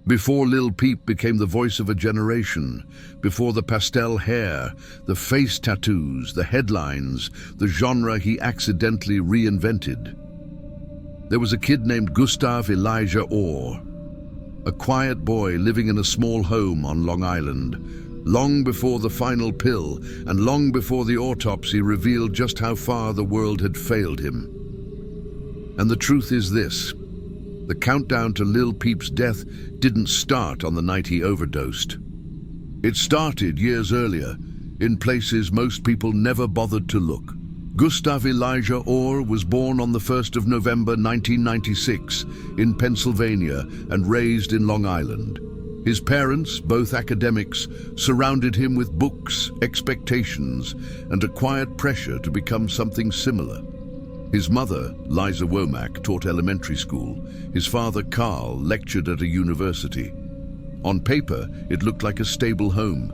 Before Lil Peep became the voice of a generation, before the pastel hair, the face tattoos, the headlines, the genre he accidentally reinvented. There was a kid named Gustav Elijah Orr, a quiet boy living in a small home on Long Island, long before the final pill and long before the autopsy revealed just how far the world had failed him. And the truth is this: the countdown to Lil Peep's death didn't start on the night he overdosed. It started years earlier, in places most people never bothered to look. Gustav Elijah Orr was born on the 1st of November 1996 in Pennsylvania and raised in Long Island. His parents, both academics, surrounded him with books, expectations, and a quiet pressure to become something similar. His mother, Liza Womack, taught elementary school. His father, Carl, lectured at a university. On paper, it looked like a stable home.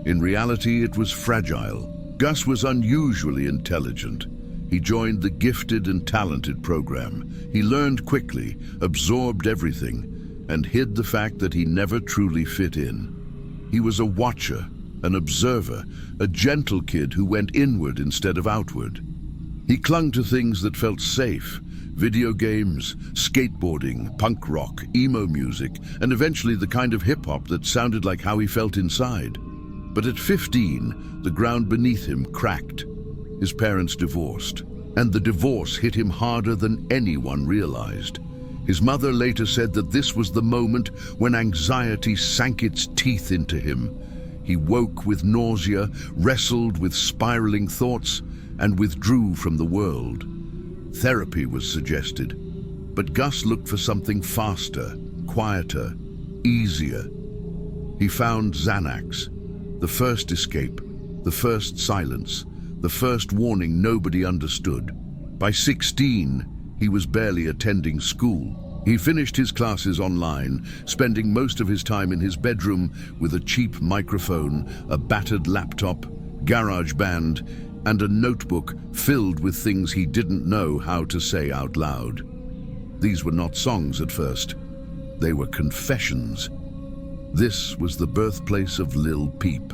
In reality, it was fragile. Gus was unusually intelligent. He joined the gifted and talented program. He learned quickly, absorbed everything, and hid the fact that he never truly fit in. He was a watcher, an observer, a gentle kid who went inward instead of outward. He clung to things that felt safe: video games, skateboarding, punk rock, emo music, and eventually the kind of hip-hop that sounded like how he felt inside. But at 15, the ground beneath him cracked. His parents divorced, and the divorce hit him harder than anyone realized. His mother later said that this was the moment when anxiety sank its teeth into him. He woke with nausea, wrestled with spiraling thoughts, and withdrew from the world. Therapy was suggested, but Gus looked for something faster, quieter, easier. He found Xanax, the first escape, the first silence, the first warning nobody understood. By 16, he was barely attending school. He finished his classes online, spending most of his time in his bedroom with a cheap microphone, a battered laptop, GarageBand, and a notebook filled with things he didn't know how to say out loud. These were not songs at first. They were confessions. This was the birthplace of Lil Peep.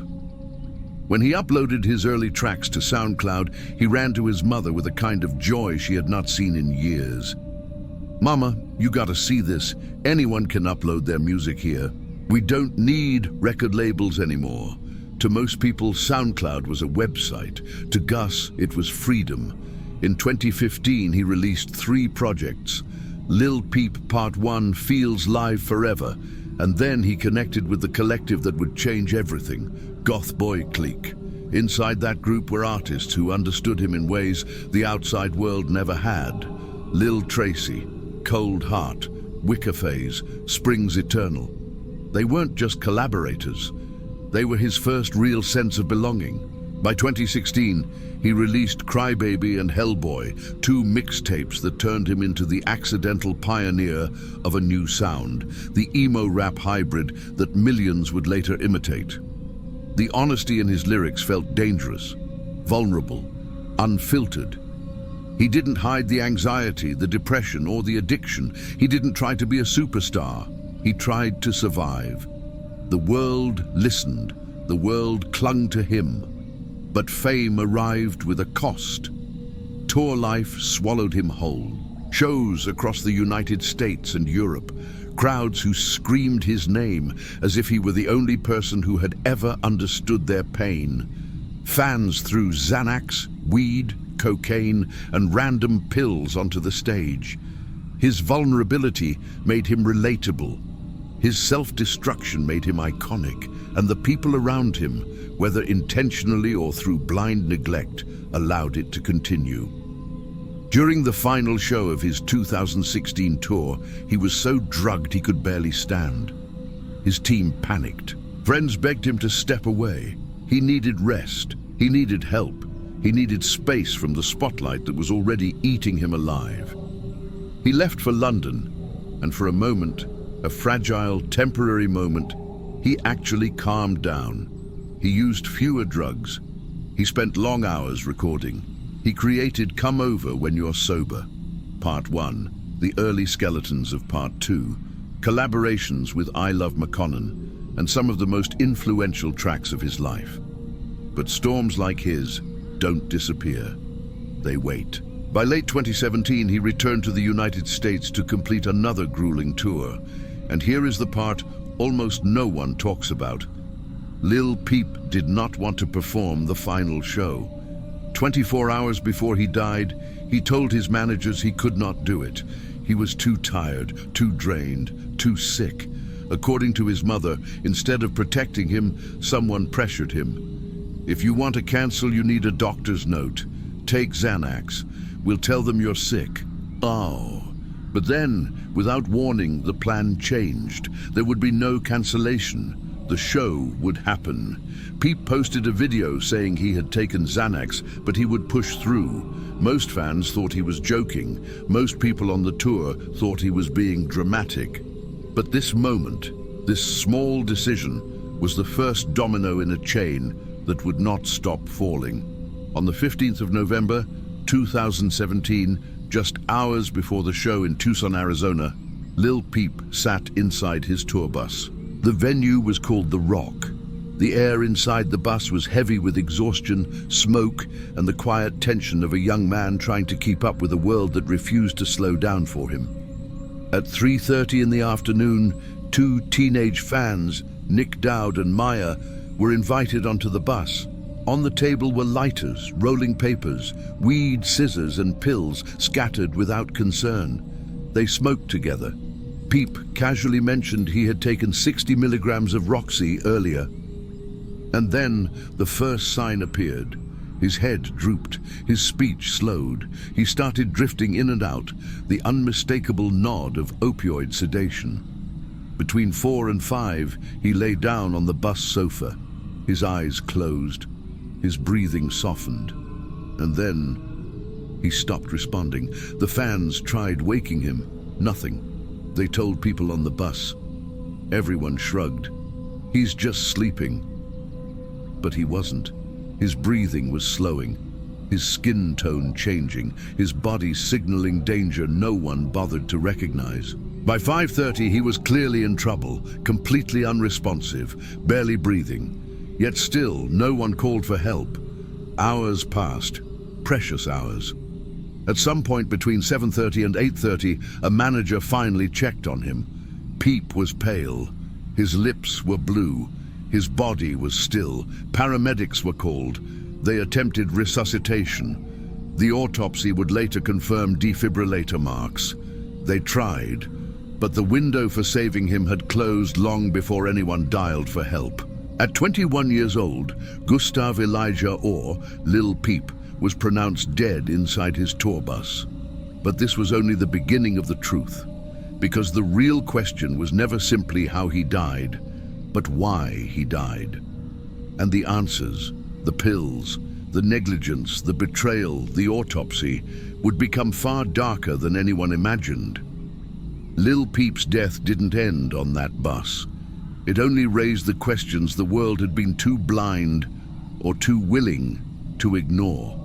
When he uploaded his early tracks to SoundCloud, he ran to his mother with a kind of joy she had not seen in years. "Mama, you gotta see this. Anyone can upload their music here. We don't need record labels anymore." To most people, SoundCloud was a website. To Gus, it was freedom. In 2015, he released 3 projects. Lil Peep Part 1, Feels Live Forever, and then he connected with the collective that would change everything, Goth Boy Clique. Inside that group were artists who understood him in ways the outside world never had. Lil Tracy, Cold Heart, Wicker Phase, Springs Eternal. They weren't just collaborators. They were his first real sense of belonging. By 2016, he released Crybaby and Hellboy, 2 mixtapes that turned him into the accidental pioneer of a new sound, the emo rap hybrid that millions would later imitate. The honesty in his lyrics felt dangerous, vulnerable, unfiltered. He didn't hide the anxiety, the depression, or the addiction. He didn't try to be a superstar. He tried to survive. The world listened, the world clung to him. But fame arrived with a cost. Tour life swallowed him whole. Shows across the United States and Europe, crowds who screamed his name as if he were the only person who had ever understood their pain. Fans threw Xanax, weed, cocaine, and random pills onto the stage. His vulnerability made him relatable. His self-destruction made him iconic, and the people around him, whether intentionally or through blind neglect, allowed it to continue. During the final show of his 2016 tour, he was so drugged he could barely stand. His team panicked. Friends begged him to step away. He needed rest. He needed help. He needed space from the spotlight that was already eating him alive. He left for London, and for a moment, a fragile, temporary moment, he actually calmed down. He used fewer drugs. He spent long hours recording. He created Come Over When You're Sober, Part 1, the early skeletons of Part 2, collaborations with I Love McConnell, and some of the most influential tracks of his life. But storms like his don't disappear. They wait. By late 2017, he returned to the United States to complete another grueling tour. And here is the part almost no one talks about. Lil Peep did not want to perform the final show. 24 hours before he died, he told his managers he could not do it. He was too tired, too drained, too sick. According to his mother, instead of protecting him, someone pressured him. If you want to cancel, you need a doctor's note. Take Xanax. We'll tell them you're sick. Oh. But then, without warning, the plan changed. There would be no cancellation. The show would happen. Peep posted a video saying he had taken Xanax, but he would push through. Most fans thought he was joking. Most people on the tour thought he was being dramatic. But this moment, this small decision, was the first domino in a chain that would not stop falling. On the 15th of November, 2017, just hours before the show in Tucson, Arizona, Lil Peep sat inside his tour bus. The venue was called The Rock. The air inside the bus was heavy with exhaustion, smoke, and the quiet tension of a young man trying to keep up with a world that refused to slow down for him. At 3:30 in the afternoon, two teenage fans, Nick Dowd and Maya, were invited onto the bus. On the table were lighters, rolling papers, weed, scissors, and pills scattered without concern. They smoked together. Peep casually mentioned he had taken 60 milligrams of Roxy earlier. And then the first sign appeared. His head drooped, his speech slowed. He started drifting in and out, the unmistakable nod of opioid sedation. Between 4 and 5, he lay down on the bus sofa. His eyes closed, his breathing softened. And then he stopped responding. The fans tried waking him. Nothing. They told people on the bus. Everyone shrugged. He's just sleeping. But he wasn't. His breathing was slowing, his skin tone changing, his body signaling danger no one bothered to recognize. By 5:30, he was clearly in trouble, completely unresponsive, barely breathing. Yet still, no one called for help. Hours passed, precious hours. At some point between 7:30 and 8:30, a manager finally checked on him. Peep was pale. His lips were blue. His body was still. Paramedics were called. They attempted resuscitation. The autopsy would later confirm defibrillator marks. They tried, but the window for saving him had closed long before anyone dialed for help. At 21 years old, Gustav Elijah Orr, Lil Peep, was pronounced dead inside his tour bus. But this was only the beginning of the truth, because the real question was never simply how he died, but why he died. And the answers, the pills, the negligence, the betrayal, the autopsy, would become far darker than anyone imagined. Lil Peep's death didn't end on that bus. It only raised the questions the world had been too blind or too willing to ignore.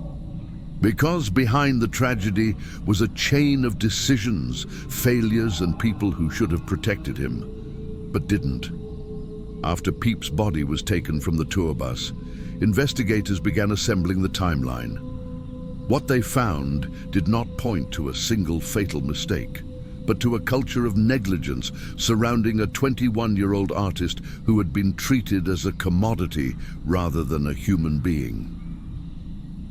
Because behind the tragedy was a chain of decisions, failures, and people who should have protected him, but didn't. After Peep's body was taken from the tour bus, investigators began assembling the timeline. What they found did not point to a single fatal mistake, but to a culture of negligence surrounding a 21-year-old artist who had been treated as a commodity rather than a human being.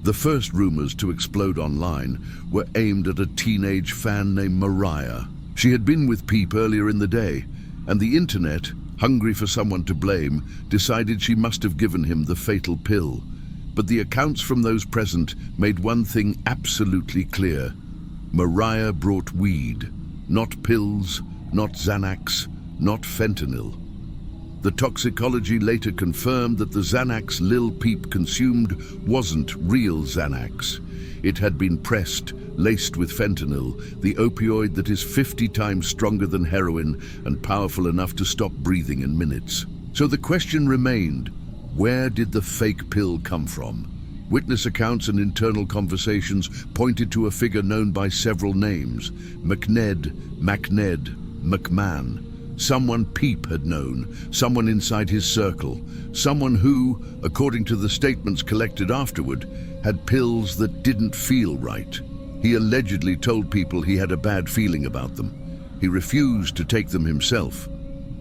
The first rumors to explode online were aimed at a teenage fan named Mariah. She had been with Peep earlier in the day, and the internet, hungry for someone to blame, decided she must have given him the fatal pill. But the accounts from those present made one thing absolutely clear. Mariah brought weed, not pills, not Xanax, not fentanyl. The toxicology later confirmed that the Xanax Lil Peep consumed wasn't real Xanax. It had been pressed, laced with fentanyl, the opioid that is 50 times stronger than heroin and powerful enough to stop breathing in minutes. So the question remained, where did the fake pill come from? Witness accounts and internal conversations pointed to a figure known by several names: McNed, McMahon. Someone Peep had known, someone inside his circle, someone who, according to the statements collected afterward, had pills that didn't feel right. He allegedly told people he had a bad feeling about them. He refused to take them himself,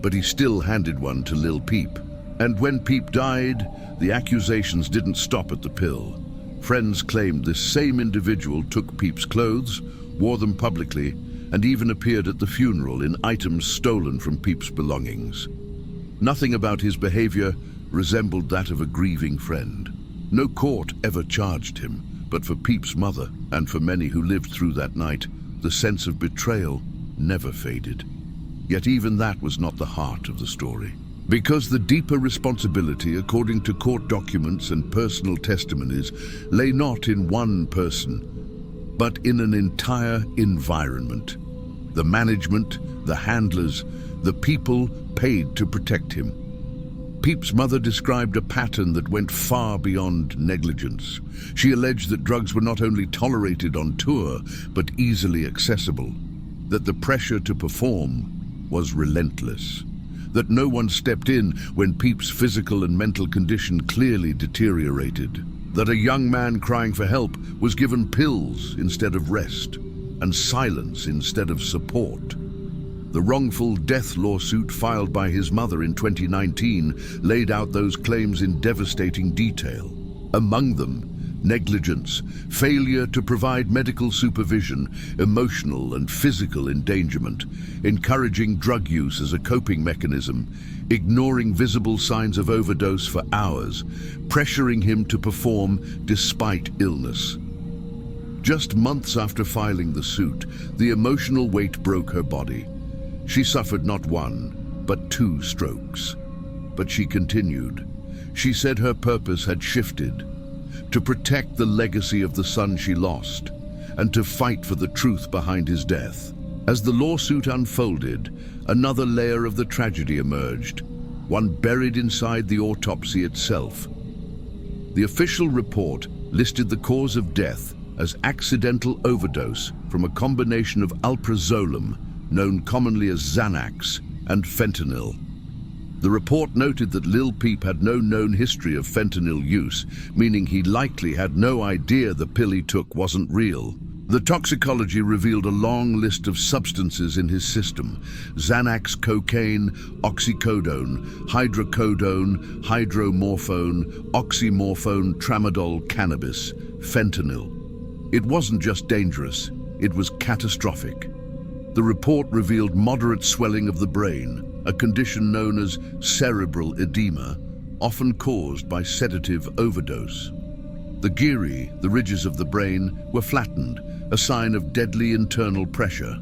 but he still handed one to Lil Peep. And when Peep died, the accusations didn't stop at the pill. Friends claimed this same individual took Peep's clothes, wore them publicly, and even appeared at the funeral in items stolen from Peep's belongings. Nothing about his behavior resembled that of a grieving friend. No court ever charged him, but for Peep's mother, and for many who lived through that night, the sense of betrayal never faded. Yet even that was not the heart of the story. Because the deeper responsibility, according to court documents and personal testimonies, lay not in one person, but in an entire environment. The management, the handlers, the people paid to protect him. Peep's mother described a pattern that went far beyond negligence. She alleged that drugs were not only tolerated on tour, but easily accessible. That the pressure to perform was relentless. That no one stepped in when Peep's physical and mental condition clearly deteriorated. That a young man crying for help was given pills instead of rest, and silence instead of support. The wrongful death lawsuit filed by his mother in 2019 laid out those claims in devastating detail. Among them, negligence, failure to provide medical supervision, emotional and physical endangerment, encouraging drug use as a coping mechanism, ignoring visible signs of overdose for hours, pressuring him to perform despite illness. Just months after filing the suit, the emotional weight broke her body. She suffered not one, but 2 strokes. But she continued. She said her purpose had shifted, to protect the legacy of the son she lost, and to fight for the truth behind his death. As the lawsuit unfolded, another layer of the tragedy emerged, one buried inside the autopsy itself. The official report listed the cause of death as accidental overdose from a combination of alprazolam, known commonly as Xanax, and fentanyl. The report noted that Lil Peep had no known history of fentanyl use, meaning he likely had no idea the pill he took wasn't real. The toxicology revealed a long list of substances in his system: Xanax, cocaine, oxycodone, hydrocodone, hydromorphone, oxymorphone, tramadol, cannabis, fentanyl. It wasn't just dangerous, it was catastrophic. The report revealed moderate swelling of the brain, a condition known as cerebral edema, often caused by sedative overdose. The gyri, the ridges of the brain, were flattened, a sign of deadly internal pressure.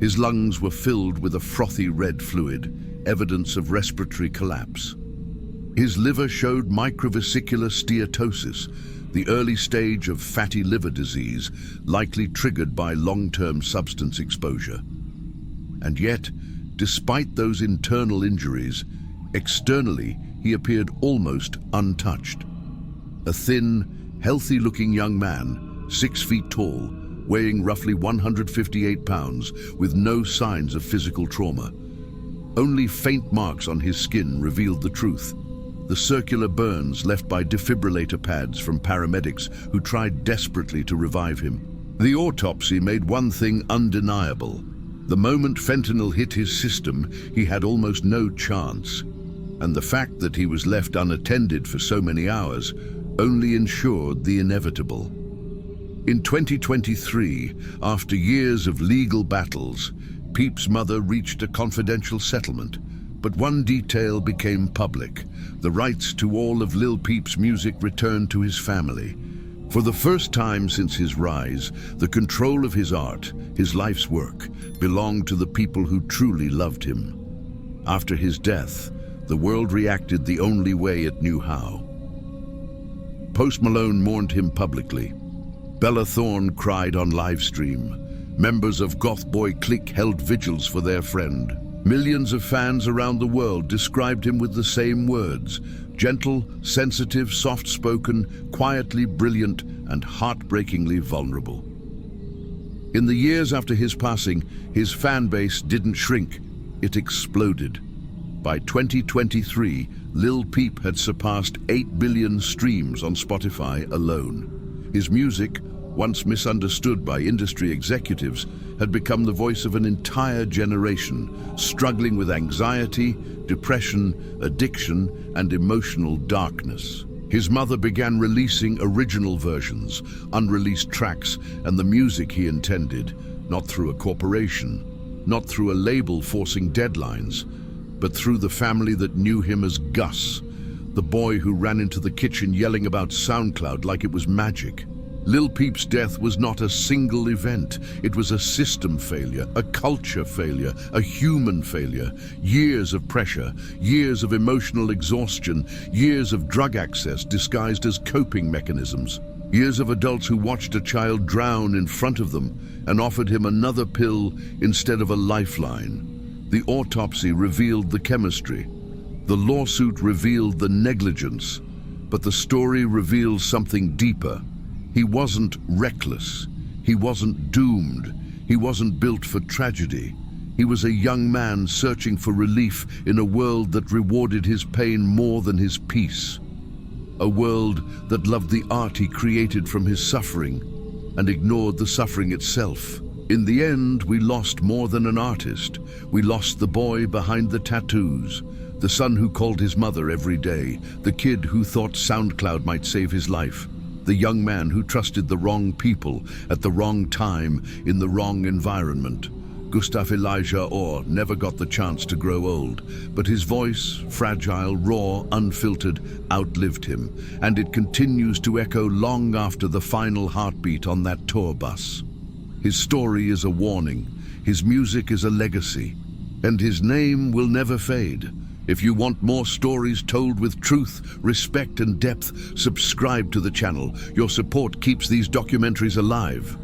His lungs were filled with a frothy red fluid, evidence of respiratory collapse. His liver showed microvesicular steatosis, the early stage of fatty liver disease, likely triggered by long-term substance exposure. And yet, despite those internal injuries, externally he appeared almost untouched. A thin, healthy-looking young man, 6 feet tall, weighing roughly 158 pounds, with no signs of physical trauma. Only faint marks on his skin revealed the truth: the circular burns left by defibrillator pads from paramedics who tried desperately to revive him. The autopsy made one thing undeniable: the moment fentanyl hit his system, he had almost no chance. And the fact that he was left unattended for so many hours only ensured the inevitable. In 2023, after years of legal battles, Peep's mother reached a confidential settlement. But one detail became public: the rights to all of Lil Peep's music returned to his family. For the first time since his rise, the control of his art, his life's work, belonged to the people who truly loved him. After his death, the world reacted the only way it knew how. Post Malone mourned him publicly. Bella Thorne cried on livestream. Members of Goth Boy Clique held vigils for their friend. Millions of fans around the world described him with the same words: gentle, sensitive, soft-spoken, quietly brilliant, and heartbreakingly vulnerable. In the years after his passing, his fan base didn't shrink, it exploded. By 2023, Lil Peep had surpassed 8 billion streams on Spotify alone. His music, once misunderstood by industry executives, had become the voice of an entire generation, struggling with anxiety, depression, addiction, and emotional darkness. His mother began releasing original versions, unreleased tracks, and the music he intended, not through a corporation, not through a label forcing deadlines, but through the family that knew him as Gus, the boy who ran into the kitchen yelling about SoundCloud like it was magic. Lil Peep's death was not a single event. It was a system failure, a culture failure, a human failure. Years of pressure, years of emotional exhaustion, years of drug access disguised as coping mechanisms. Years of adults who watched a child drown in front of them and offered him another pill instead of a lifeline. The autopsy revealed the chemistry. The lawsuit revealed the negligence. But the story reveals something deeper. He wasn't reckless. He wasn't doomed. He wasn't built for tragedy. He was a young man searching for relief in a world that rewarded his pain more than his peace. A world that loved the art he created from his suffering and ignored the suffering itself. In the end, we lost more than an artist. We lost the boy behind the tattoos, the son who called his mother every day, the kid who thought SoundCloud might save his life, the young man who trusted the wrong people at the wrong time in the wrong environment. Gustav Elijah Orr never got the chance to grow old, but his voice, fragile, raw, unfiltered, outlived him, and it continues to echo long after the final heartbeat on that tour bus. His story is a warning, his music is a legacy, and his name will never fade. If you want more stories told with truth, respect, and depth, subscribe to the channel. Your support keeps these documentaries alive.